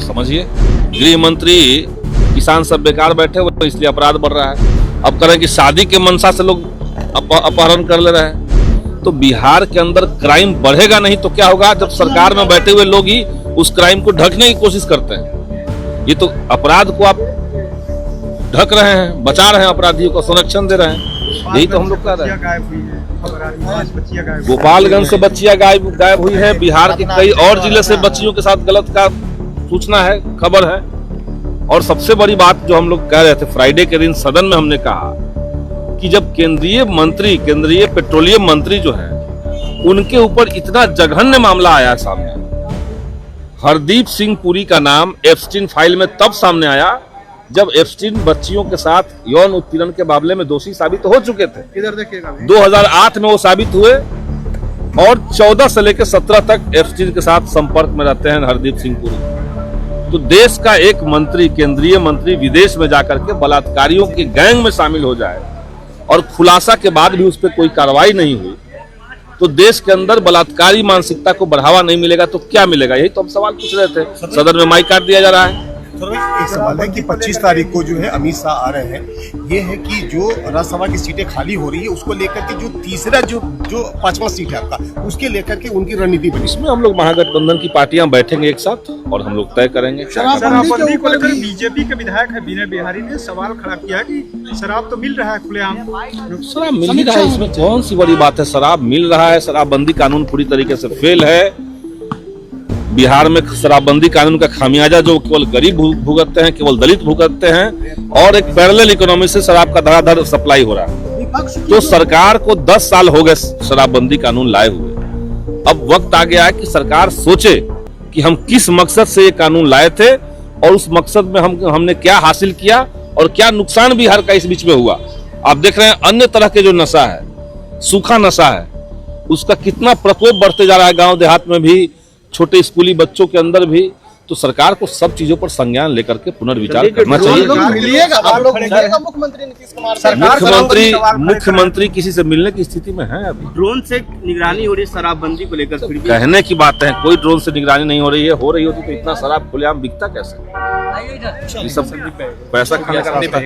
समझिए। गृह मंत्री किसान सब बेकार बैठे हुए इसलिए अपराध बढ़ रहा है। अब करें कि शादी के मंशा से लोग अपहरण कर ले रहे हैं। तो बिहार के अंदर क्राइम बढ़ेगा नहीं तो क्या होगा, जब सरकार में बैठे हुए लोग ही उस क्राइम को ढकने की कोशिश करते हैं। ये तो अपराध को आप ढक रहे हैं, बचा रहे हैं, अपराधियों को संरक्षण दे रहे हैं। यही तो हम लोग कर रहे हैं। गोपालगंज से बच्चियां गायब हुई है। बिहार के कई और जिले से बच्चियों के साथ गलत का सूचना है, खबर है। और सबसे बड़ी बात जो हम लोग कह रहे थे फ्राइडे के दिन सदन में, हमने कहा कि जब केंद्रीय पेट्रोलियम मंत्री जो है उनके ऊपर इतना जघन्य मामला आया सामने। हरदीप सिंह पुरी का नाम एप्स्टीन फाइल में तब सामने आया जब एप्स्टीन बच्चियों के साथ यौन उत्पीड़न के मामले में दोषी साबित हो चुके थे। इधर देखिएगा, 2008 में वो साबित हुए और 14 से लेकर 17 तक एप्स्टीन के साथ संपर्क में रहते हैं हरदीप सिंह पुरी। तो देश का एक मंत्री, केंद्रीय मंत्री विदेश में जाकर के बलात्कारियों की गैंग में शामिल हो जाए और खुलासा के बाद भी उस पर कोई कार्रवाई नहीं हुई, तो देश के अंदर बलात्कारी मानसिकता को बढ़ावा नहीं मिलेगा तो क्या मिलेगा? यही तो हम सवाल पूछ रहे थे। सदन में माइक काट दिया जा रहा है। एक सवाल है कि 25 तारीख को जो है अमित शाह आ रहे हैं, ये है कि जो राज्यसभा की सीटें खाली हो रही है उसको लेकर के जो तीसरा जो 5वां सीट है आपका, उसके लेकर के उनकी रणनीति बनी। इसमें हम लोग महागठबंधन की पार्टियां बैठेंगे एक साथ और हम लोग तय करेंगे। शराबबंदी को लेकर बीजेपी के विधायक है विनय बिहारी ने सवाल खड़ा किया है कि शराब तो मिल रहा है खुलेआम। शराब मिल ही रहा है, इसमें कौन सी बड़ी बात है? शराब मिल रहा है। शराबबंदी कानून पूरी तरीके से फेल है। बिहार में शराबबंदी कानून का खामियाजा जो केवल गरीब भुगतते हैं, केवल दलित भुगतते हैं, और एक पैरेलल इकोनॉमी से शराब का धड़ाधड़ सप्लाई हो रहा है। तो सरकार को 10 साल हो गए शराबबंदी कानून लाए हुए। अब वक्त आ गया है कि सरकार सोचे कि हम किस मकसद से ये कानून लाए थे और उस मकसद में हमने क्या हासिल किया और क्या नुकसान बिहार का इस बीच में हुआ। आप देख रहे हैं अन्य तरह के जो नशा है, सूखा नशा है, उसका कितना प्रकोप बढ़ते जा रहा है गाँव देहात में भी, छोटे स्कूली बच्चों के अंदर भी। तो सरकार को सब चीजों पर संज्ञान लेकर के पुनर्विचार करना चाहिए। मुख्यमंत्री किसी से मिलने की स्थिति में है? अभी ड्रोन से निगरानी हो रही है शराबबंदी को लेकर, फिर भी कहने की बात है। कोई ड्रोन से निगरानी नहीं हो रही है। हो रही होती तो इतना शराब खुलेआम बिकता कैसे? ये सब पैसा खाने का रास्ता।